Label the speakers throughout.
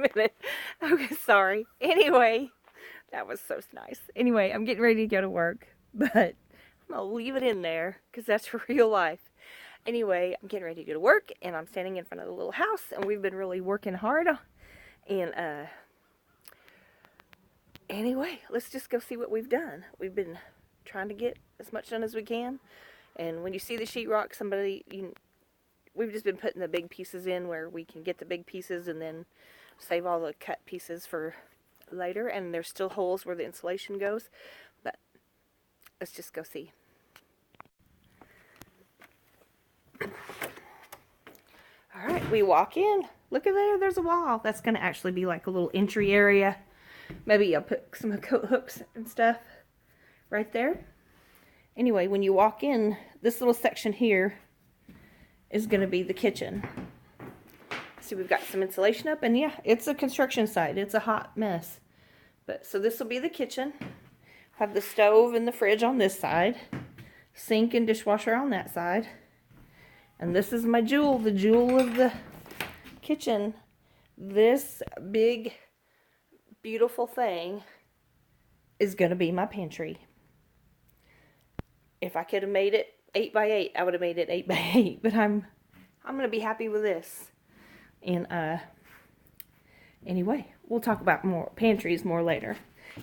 Speaker 1: minute. Okay, sorry. Anyway, that was so nice. Anyway, I'm getting ready to go to work, but I'm gonna leave it in there because that's real life. Anyway, I'm getting ready to go to work, and I'm standing in front of the little house, and we've been really working hard. And anyway, let's just go see what we've done. We've been trying to get as much done as we can. And when you see the sheetrock, we've just been putting the big pieces in where we can get the big pieces and then save all the cut pieces for later. And there's still holes where the insulation goes, but let's just go see. All right, we walk in. Look at there, there's a wall. That's going to actually be like a little entry area. Maybe I'll put some coat hooks and stuff right there. Anyway, when you walk in, this little section here is going to be the kitchen. See, we've got some insulation up, and yeah, it's a construction site. It's a hot mess. But so this will be the kitchen. Have the stove and the fridge on this side. Sink and dishwasher on that side. And this is my jewel, the jewel of the kitchen. This big, beautiful thing is going to be my pantry. If I could have made it 8 by 8, I would have made it 8 by 8. But I'm going to be happy with this. And anyway, we'll talk about more pantries more later.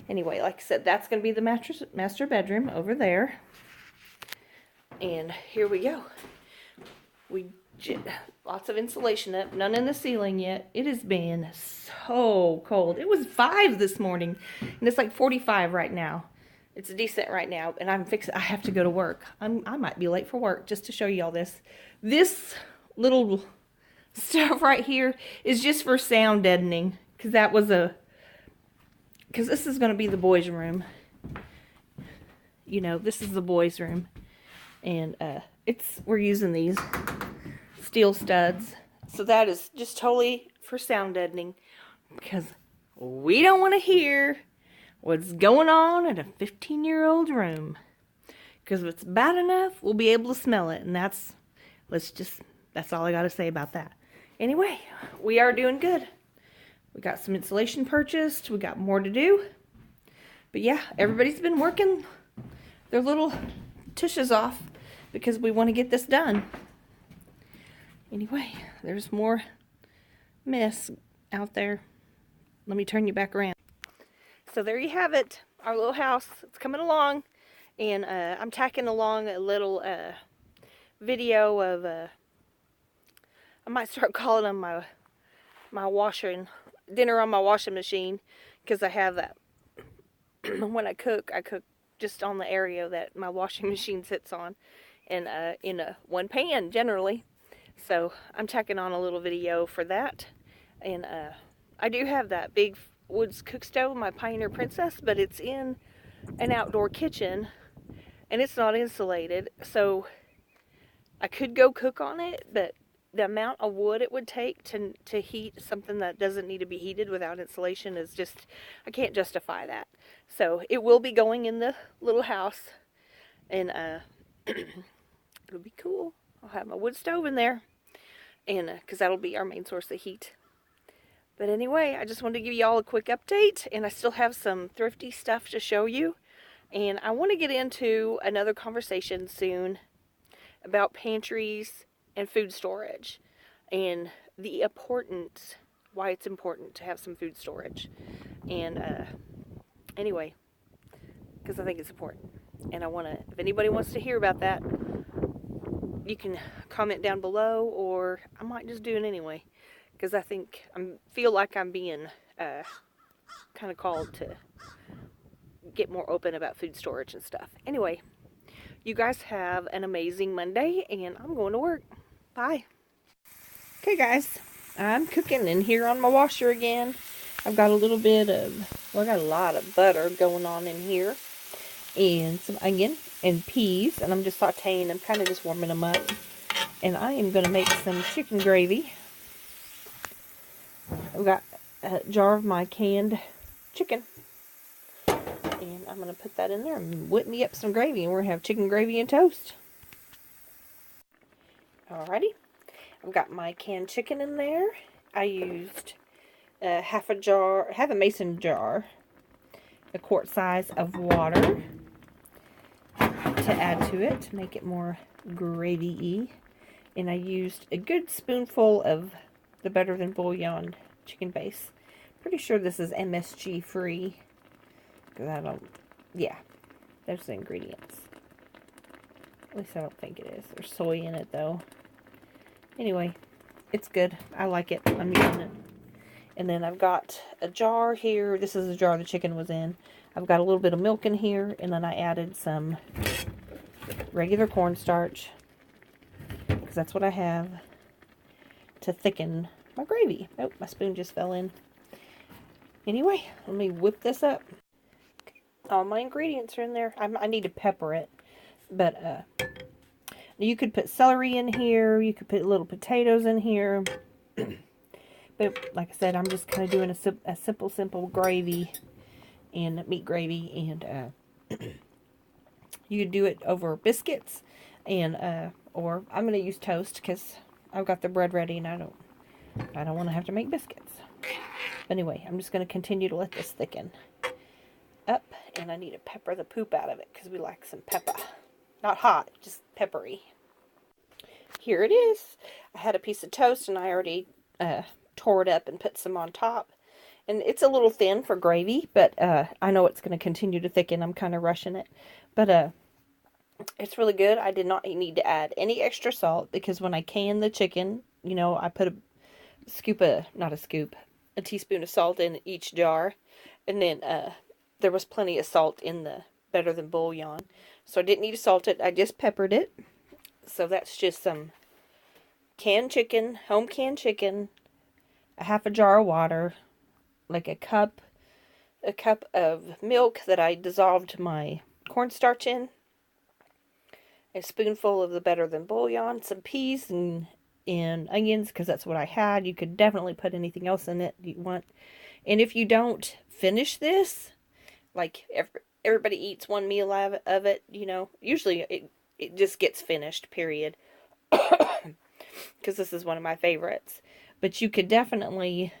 Speaker 1: Anyway, like I said, that's going to be the master bedroom over there. And here we go. Lots of insulation up, none in the ceiling yet. It has been so cold. It was 5 this morning, and it's like 45 right now. It's decent right now, and I have to go to work. I might be late for work just to show you all this. This little stuff right here is just for sound deadening, because this is going to be the boys' room. You know, this is the boys' room, and we're using these steel studs. So that is just totally for sound deadening, because we don't want to hear what's going on in a 15-year-old room. Because if it's bad enough, we'll be able to smell it. And that's all I got to say about that. Anyway, we are doing good. We got some insulation purchased. We got more to do. But yeah, everybody's been working their little tushes off because we want to get this done. Anyway, there's more mess out there. Let me turn you back around. So there you have it, our little house. It's coming along, and I'm tacking along a little video of, I might start calling them my washing, dinner on my washing machine, because I have that, when I cook just on the area that my washing machine sits on, and in one pan generally. So I'm tacking on a little video for that, and I do have that big Woods cook stove, my Pioneer Princess, but it's in an outdoor kitchen, and it's not insulated, so I could go cook on it, but the amount of wood it would take to heat something that doesn't need to be heated without insulation is just, I can't justify that. So it will be going in the little house, and it'll be cool. I'll have my wood stove in there, and because that'll be our main source of heat. But anyway, I just wanted to give you all a quick update, and I still have some thrifty stuff to show you. And I want to get into another conversation soon about pantries and food storage, and the importance, why it's important to have some food storage. And anyway, because I think it's important. And I want to, if anybody wants to hear about that, you can comment down below, or I might just do it anyway. Because I feel like I'm being kind of called to get more open about food storage and stuff. Anyway, you guys have an amazing Monday, and I'm going to work. Bye. Okay, guys, I'm cooking in here on my washer again. I've got a little bit of, I got a lot of butter going on in here, and some onion and peas, and I'm just sauteing. I'm kind of just warming them up, and I am going to make some chicken gravy. I've got a jar of my canned chicken, and I'm going to put that in there and whip me up some gravy, and we're going to have chicken gravy and toast. Alrighty, I've got my canned chicken in there. I used half a mason jar, a quart size of water to add to it to make it more gravy-y. And I used a good spoonful of the Better Than Bouillon chicken base. Pretty sure this is MSG free. Because yeah, there's the ingredients. At least I don't think it is. There's soy in it though. Anyway, it's good. I like it. I'm using it. And then I've got a jar here. This is the jar the chicken was in. I've got a little bit of milk in here. And then I added some regular cornstarch, because that's what I have, to thicken my gravy. Oh, my spoon just fell in. Anyway, let me whip this up. All my ingredients are in there. I need to pepper it. But you could put celery in here. You could put little potatoes in here. But like I said, I'm just kind of doing a simple gravy and meat gravy. And you could do it over biscuits, and or I'm going to use toast because I've got the bread ready and I don't want to have to make biscuits. But anyway, I'm just going to continue to let this thicken up, and I need to pepper the poop out of it because we like some pepper. Not hot, just peppery. Here it is. I had a piece of toast and I already tore it up and put some on top. And it's a little thin for gravy, but I know it's going to continue to thicken. I'm kind of rushing it. But it's really good. I did not need to add any extra salt because when I can the chicken, you know, I put a teaspoon of salt in each jar. And then there was plenty of salt in the Better Than Bouillon. So I didn't need to salt it. I just peppered it. So that's just some canned chicken, home canned chicken, a half a jar of water, like a cup of milk that I dissolved my cornstarch in, a spoonful of the Better Than Bouillon, some peas and onions, because that's what I had. You could definitely put anything else in it you want. And if you don't finish this, like everybody eats one meal of it, you know, usually it just gets finished, period. Because this is one of my favorites. But you could definitely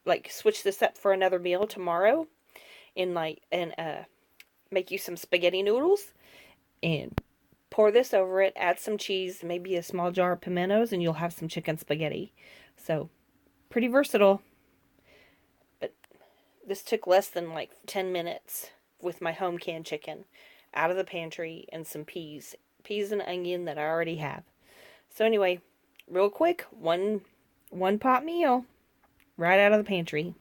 Speaker 1: like switch this up for another meal tomorrow and make you some spaghetti noodles and pour this over it, add some cheese, maybe a small jar of pimentos, and you'll have some chicken spaghetti. So pretty versatile. But this took less than like 10 minutes with my home canned chicken out of the pantry and some peas and onion that I already have. So anyway, real quick, one pot meal right out of the pantry.